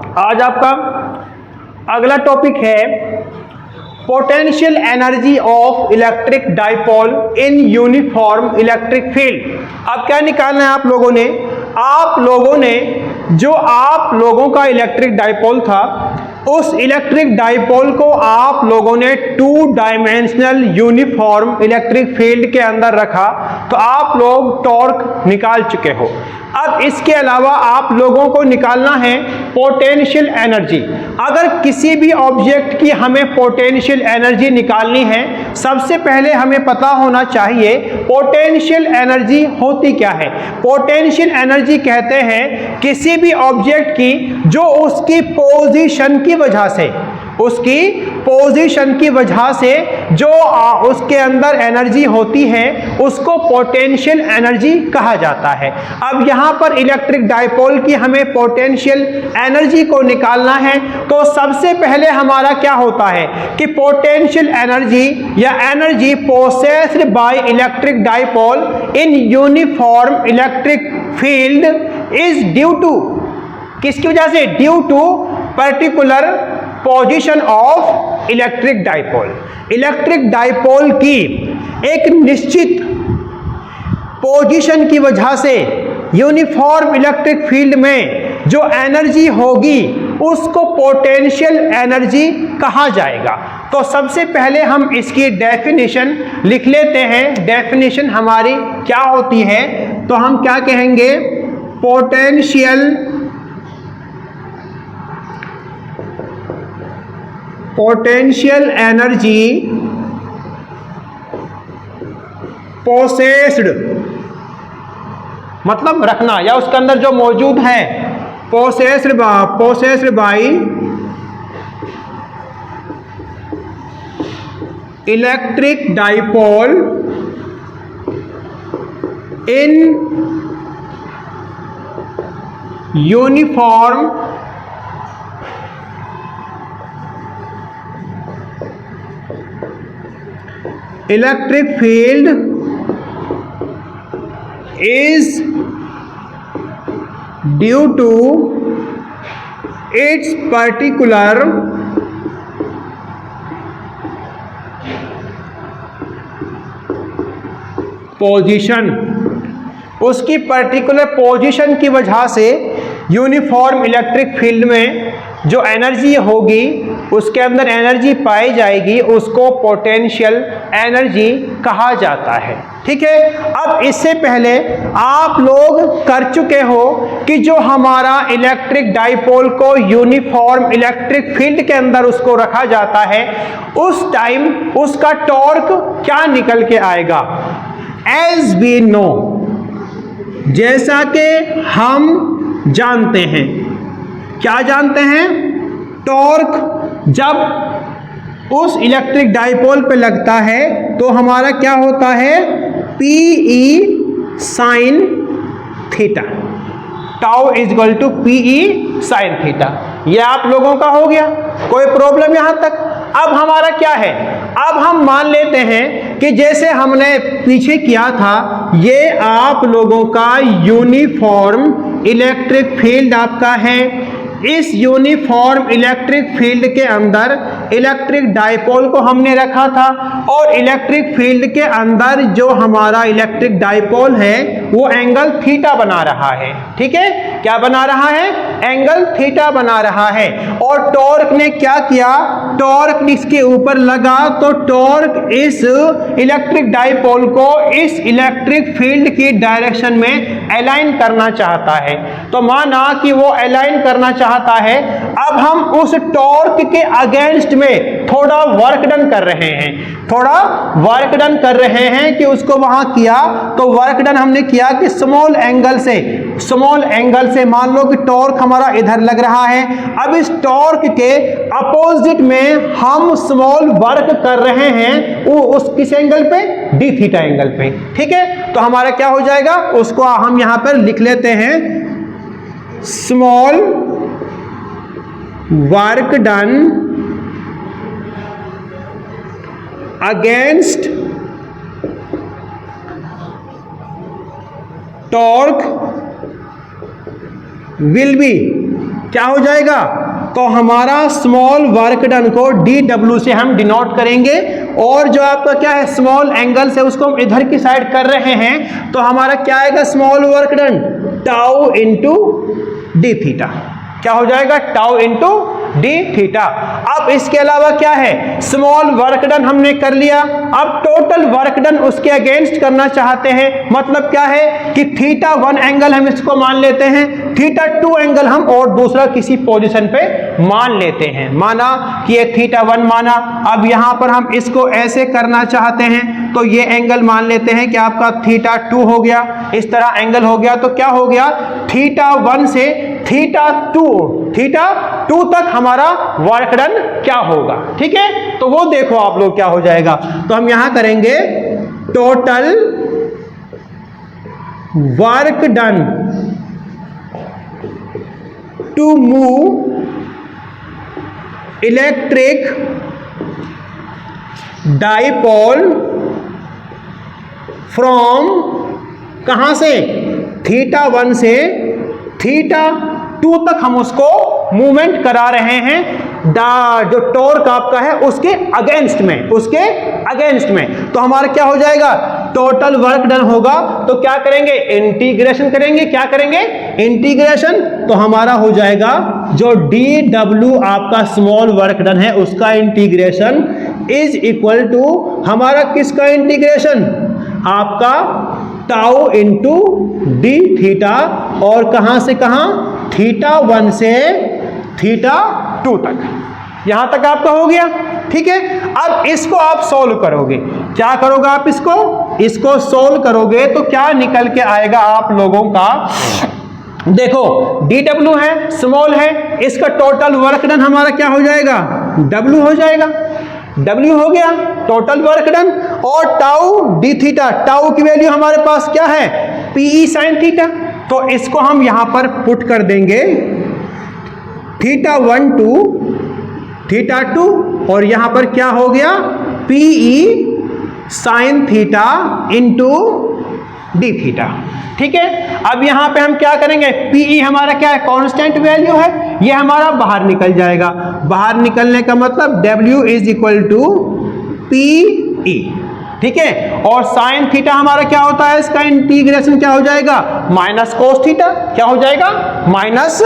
आज आपका अगला टॉपिक है potential energy of electric dipole in uniform electric field. अब क्या निकालना है आप लोगों ने जो आप लोगों का इलेक्ट्रिक डाइपोल था, उस इलेक्ट्रिक डाइपोल को आप लोगों ने 2 डायमेंशनल यूनिफॉर्म इलेक्ट्रिक फील्ड के अंदर रखा, तो आप लोग टॉर्क निकाल चुके हो। अब इसके अलावा आप लोगों को निकालना है पोटेंशियल एनर्जी। अगर किसी भी ऑब्जेक्ट की हमें पोटेंशियल एनर्जी निकालनी है, सबसे पहले हमें पता होना चाहिए पोटेंशियल एनर्जी होती क्या है। पोटेंशियल एनर्जी कहते हैं किसी भी ऑब्जेक्ट की जो उसकी पोजीशन की वजह से जो उसके अंदर एनर्जी होती है, उसको पोटेंशियल एनर्जी कहा जाता है। अब यहां पर इलेक्ट्रिक डाइपोल की हमें पोटेंशियल एनर्जी को निकालना है, तो सबसे पहले हमारा क्या होता है कि पोटेंशियल एनर्जी या energy possessed by electric dipole in uniform electric field is due to, किसकी वजह से? Due to particular position of electric dipole. Electric dipole की एक निश्चित पोजीशन की वजह से यूनिफॉर्म इलेक्ट्रिक फील्ड में जो एनर्जी होगी उसको पोटेंशियल एनर्जी कहा जाएगा। तो सबसे पहले हम इसकी डेफिनेशन लिख लेते हैं। डेफिनेशन हमारी क्या होती है, तो हम क्या कहेंगे? पोटेंशियल एनर्जी पोसेस्ड, मतलब रखना या उसके अंदर जो मौजूद है, possessed by electric dipole in uniform electric field is due to its particular position. उसकी पर्टिकुलर पोजीशन की वजह से यूनिफॉर्म इलेक्ट्रिक फील्ड में जो एनर्जी होगी, उसके अंदर एनर्जी पाई जाएगी, उसको पोटेंशियल एनर्जी कहा जाता है। ठीक है। अब इससे पहले आप लोग कर चुके हो कि जो हमारा इलेक्ट्रिक डाइपोल को यूनिफॉर्म इलेक्ट्रिक फील्ड के अंदर उसको रखा जाता है, उस टाइम उसका टॉर्क क्या निकल के आएगा? एज वी नो, जैसा कि हम जानते हैं, क्या जानते हैं? टॉर्क जब उस इलेक्ट्रिक डाइपोल पे लगता है तो हमारा क्या होता है? PE sine theta, tau is equal to PE sine theta. ये आप लोगों का हो गया, कोई प्रॉब्लम यहां तक? अब हमारा क्या है? अब हम मान लेते हैं कि जैसे हमने पीछे किया था, ये आप लोगों का यूनिफॉर्म इलेक्ट्रिक फील्ड आपका है। इस यूनिफॉर्म इलेक्ट्रिक फील्ड के अंदर इलेक्ट्रिक डाइपोल को हमने रखा था, और इलेक्ट्रिक फील्ड के अंदर जो हमारा इलेक्ट्रिक डाइपोल है वो एंगल थीटा बना रहा है। ठीक है, क्या बना रहा है? एंगल थीटा बना रहा है। और टॉर्क ने क्या किया? टॉर्क इसके ऊपर लगा, तो टॉर्क इस इलेक्ट्रिक डाइपोल को इस इलेक्ट्रिक फील्ड की डायरेक्शन में अलाइन करना चाहता है। तो माना कि वो अलाइन करना चाहता है, अब हम उस टॉर्क के अगेंस्ट में थोड़ा वर्क डन कर रहे हैं कि उसको वहां किया, तो वर्क डन हमने किया कि स्मॉल एंगल से मान लो कि टॉर्क हमारा इधर लग रहा है। अब इस टॉर्क के अपोजिट में हम स्मॉल वर्क कर रहे हैं, वो उस किस एंगल पे? डी थीटा एंगल पे। ठीक है, तो हमारा क्या हो जाएगा? उसको हम यहां पर लिख लेते हैं, small work done against torque will be क्या हो जाएगा, तो हमारा स्मॉल वर्क डन को dw से हम डिनोट करेंगे, और जो आपका क्या है स्मॉल एंगल से उसको हम इधर की साइड कर रहे हैं, तो हमारा क्या आएगा small work done tau into D theta. क्या हो जाएगा, टाउ इंटू डी थीटा। अब इसके अलावा क्या है, स्मॉल वर्क डन हमने कर लिया, अब टोटल वर्क डन उसके अगेंस्ट करना चाहते हैं, मतलब क्या है कि थीटा 1 एंगल हम इसको मान लेते हैं, थीटा 2 एंगल हम और दूसरा किसी पोजीशन पे मान लेते हैं। माना कि ये थीटा 1 माना, अब यहां पर हम इसको ऐसे करना चाहते हैं, तो ये एंगल मान लेते हैं कि आपका थीटा 2 हो गया, इस तरह एंगल हो गया, तो क्या हो गया थीटा 1 से थीटा 2 तक हमारा वर्क डन क्या होगा। ठीक है, तो वो देखो आप लोग क्या हो जाएगा, तो हम यहां करेंगे total work done to move electric dipole from कहां से, थीटा 1 से थीटा 2 तक हम उसको मूवमेंट करा रहे हैं, जो टॉर्क आपका है उसके अगेंस्ट में, तो हमारा क्या हो जाएगा टोटल वर्क डन होगा, तो क्या करेंगे इंटीग्रेशन करेंगे, क्या करेंगे इंटीग्रेशन, तो हमारा हो जाएगा जो dw आपका स्मॉल वर्क डन है उसका इंटीग्रेशन इज इक्वल टू हमारा किसका इंटीग्रेशन, आपका टाउ इंटू डी थीटा, और कहां से कहां थीटा 1 से थीटा 2 तक, यहां तक आपका हो गया। ठीक है, अब इसको आप सोल्व करोगे, क्या करोगे आप इसको सोल्व करोगे तो क्या निकल के आएगा आप लोगों का, देखो dw है स्मॉल है, इसका टोटल वर्क डन हमारा क्या हो जाएगा w हो जाएगा, W हो गया टोटल वर्क डन, और टाउ डी थीटा, टाउ की वैल्यू हमारे पास क्या है PE sin थीटा, तो इसको हम यहां पर पुट कर देंगे थीटा 1 टू थीटा 2, और यहां पर क्या हो गया PE sin theta into D theta. ठीक है, अब यहां पे हम क्या करेंगे, PE हमारा क्या है कांस्टेंट वैल्यू है, ये हमारा बाहर निकल जाएगा, बाहर निकलने का मतलब W is equal to PE। ठीक है, और साइन थीटा हमारा क्या होता है, इसका इंटीग्रेशन क्या हो जाएगा माइनस कोस थीटा, क्या हो जाएगा माइनस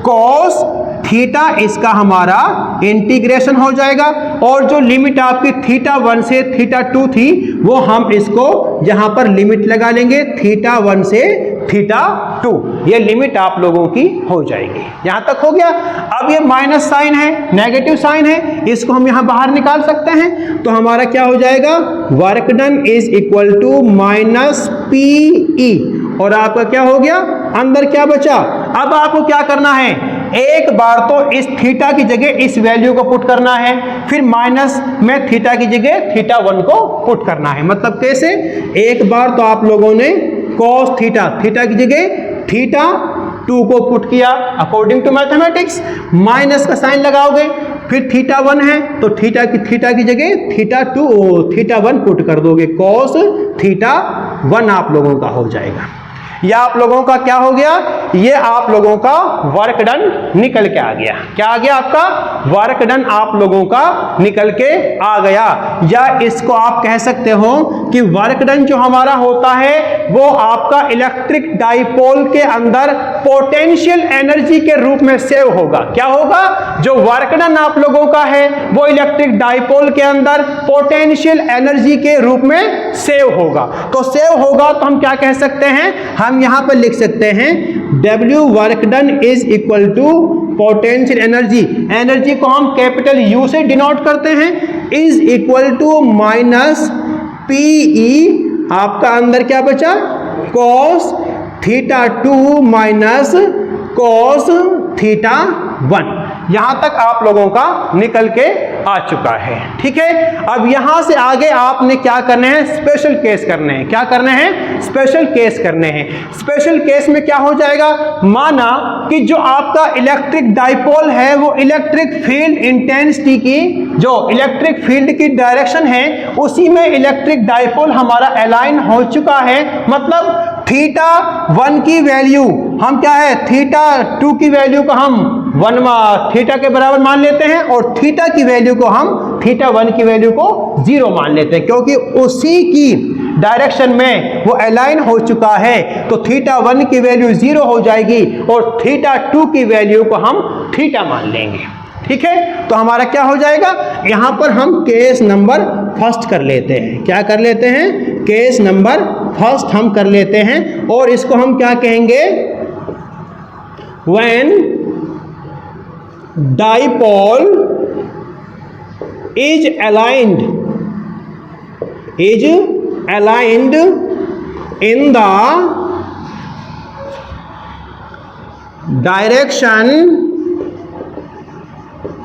कोस थीटा, इसका हमारा इंटीग्रेशन हो जाएगा, और जो लिमिट आपकी थीटा 1 से थीटा 2 थी वो हम इसको यहां पर लिमिट लगा लेंगे थीटा 1 से थीटा 2, ये लिमिट आप लोगों की हो जाएगी। यहां तक हो गया। अब ये माइनस साइन है, नेगेटिव साइन है, इसको हम यहां बाहर निकाल सकते हैं, तो हमारा क्या हो जाएगा work done is equal to minus PE, और आपका क्या हो गया अंदर क्या बचा। अब आपको क्या करना है, एक बार तो इस थीटा की जगह इस वैल्यू को पुट करना है, फिर माइनस में थीटा की जगह थीटा 1 को पुट करना है। मतलब कैसे, एक बार तो आप लोगों ने cos थीटा, थीटा की जगह थीटा 2 को पुट किया अकॉर्डिंग टू मैथमेटिक्स, माइनस का साइन लगाओगे, फिर थीटा 1 है तो थीटा की जगह थीटा 1 पुट कर दोगे, cos थीटा 1 आप लोगों का हो जाएगा। या आप लोगों का क्या हो गया, ये आप लोगों का वर्क डन निकल के आ गया। क्या आ गया आपका वर्क डन आप लोगों का निकल के आ गया। या इसको आप कह सकते हो कि वर्क डन जो हमारा होता है वो आपका इलेक्ट्रिक डाइपोल के अंदर पोटेंशियल एनर्जी के रूप में सेव होगा। क्या होगा, जो वर्क डन आप लोगों का है वो इलेक्ट्रिक डाइपोल के अंदर पोटेंशियल एनर्जी के रूप में सेव होगा। तो सेव होगा तो हम क्या कह सकते हैं, हम यहां पर लिख सकते हैं W work done is equal to potential energy, energy को हम कैपिटल U से डिनोट करते हैं, is equal to minus PE, आपका अंदर क्या बचा cos theta 2 minus cos theta 1। यहां तक आप लोगों का निकल के आ चुका है। ठीक है, अब यहां से आगे आपने क्या करने हैं, स्पेशल केस करने हैं। क्या करने हैं, स्पेशल केस करने हैं। स्पेशल केस में क्या हो जाएगा, माना कि जो आपका इलेक्ट्रिक डाइपोल है वो इलेक्ट्रिक फील्ड इंटेंसिटी की, जो इलेक्ट्रिक फील्ड की डायरेक्शन है उसी में इलेक्ट्रिक डाइपोल हमारा अलाइन हो चुका है। मतलब थीटा 1 की वैल्यू हम क्या है, थीटा 2 की वैल्यू को हम थीटा के बराबर मान लेते हैं और थीटा की वैल्यू को हम थीटा 1 की वैल्यू को 0 मान लेते हैं, क्योंकि उसी की डायरेक्शन में वो अलाइन हो चुका है। तो थीटा 1 की वैल्यू 0 हो जाएगी और थीटा 2 की वैल्यू को हम थीटा मान लेंगे। ठीक है, तो हमारा क्या हो जाएगा, यहां पर हम केस नंबर फर्स्ट कर लेते हैं। क्या कर लेते हैं, केस नंबर फर्स्ट हम कर लेते हैं और इसको हम क्या कहेंगे, when dipole is aligned in the direction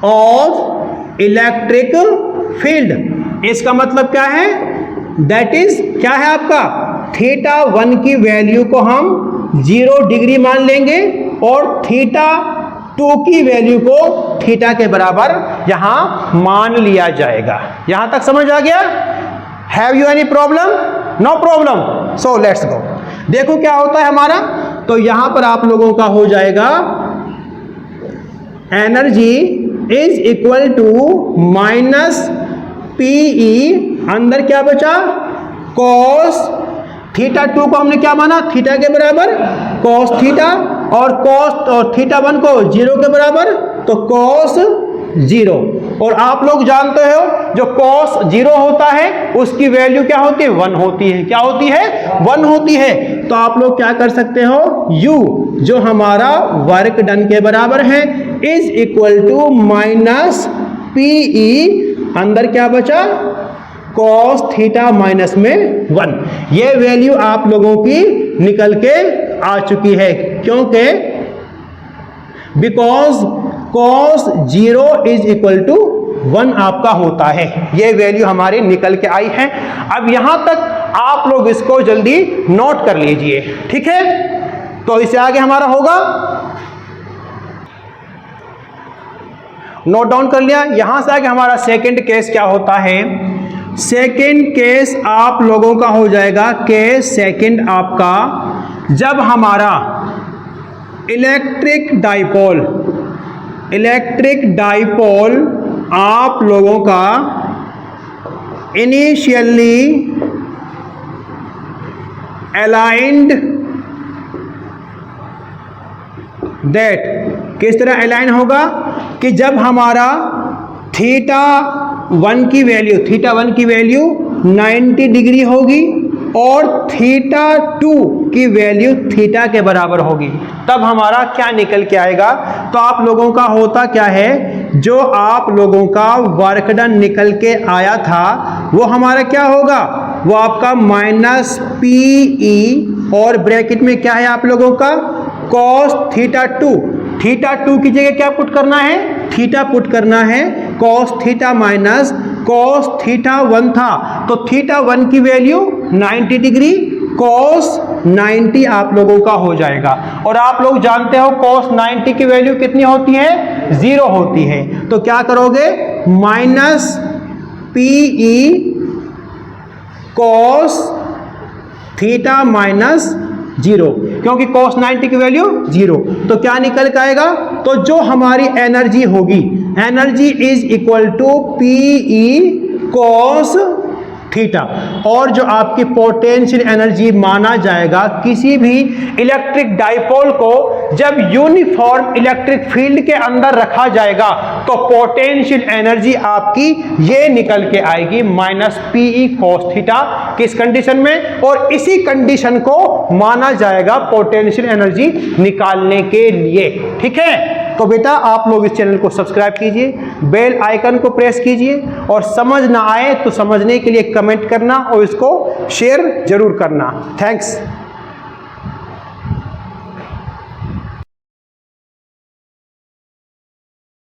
of electric field। इसका मतलब क्या है, दैट इज क्या है आपका, थीटा 1 की वैल्यू को हम 0 डिग्री मान लेंगे और थीटा 2 की वैल्यू को थीटा के बराबर यहां मान लिया जाएगा। यहां तक समझ आ गया? Have you any problem? No problem. So let's go. देखो क्या होता है हमारा, तो यहां पर आप लोगों का हो जाएगा energy is equal to minus PE, अंदर क्या बचा, कॉस थीटा 2 को हमने क्या माना, थीटा के बराबर कॉस थीटा, और कॉस और थीटा 1 को 0 के बराबर, तो कॉस 0। और आप लोग जानते हो जो कॉस 0 होता है उसकी वैल्यू क्या होती है, 1 होती है। क्या होती है, 1 होती है। तो आप लोग क्या कर सकते हो, U जो हमारा वर्क डन के बराबर है is equal to minus PE, अंदर क्या बचा, कॉस थीटा माइनस में 1। ये वैल्यू आप लोगों की निकल के आ चुकी है, क्योंकि because cos 0 is equal to 1 आपका होता है। ये वैल्यू हमारी निकल के आई है। अब यहां तक आप लोग इसको जल्दी नोट कर लीजिए, ठीक है। तो इससे आगे हमारा होगा, नोट डाउन कर लिया। यहां से आगे हमारा सेकंड केस क्या होता है, सेकंड केस आप लोगों का हो जाएगा, केस सेकंड आपका जब हमारा इलेक्ट्रिक डाइपोल आप लोगों का इनिशियली अलाइंड, दैट किस तरह अलाइन होगा कि जब हमारा थीटा 1 की वैल्यू 90 डिग्री होगी और थीटा 2 की वैल्यू थीटा के बराबर होगी, तब हमारा क्या निकल के आएगा। तो आप लोगों का होता क्या है, जो आप लोगों का वर्क डन निकल के आया था वो हमारा क्या होगा, वो आपका माइनस पीई और ब्रैकेट में क्या है आप लोगों का, कॉस थीटा 2। थीटा 2 की जगह क्या पुट करना है, थीटा पुट करना है, cos theta minus cos theta 1 था, तो थीटा 1 की वैल्यू 90 डिग्री, कॉस 90 आप लोगों का हो जाएगा। और आप लोग जानते हो कॉस 90 की वैल्यू कितनी होती है, 0 होती है। तो क्या करोगे, minus PE cos theta minus 0, क्योंकि cos 90 की वैल्यू 0। तो क्या निकल के आएगा, तो जो हमारी एनर्जी होगी, energy is equal to PE cos theta, और जो आपकी पोटेंशियल एनर्जी माना जाएगा किसी भी इलेक्ट्रिक डाइपोल को जब यूनिफॉर्म इलेक्ट्रिक फील्ड के अंदर रखा जाएगा तो पोटेंशियल एनर्जी आपकी ये निकल के आएगी माइनस पीई कॉस थीटा, किस कंडीशन में, और इसी कंडीशन को माना जाएगा पोटेंशियल एनर्जी निकालने के लिए। ठीक है, तो बेटा आप लोग इस चैनल को सब्सक्राइब कीजिए, बेल आइकन को प्रेस कीजिए, और समझ ना आए तो समझने के लिए कमेंट करना और इसको शेयर जरूर करना। थैंक्स।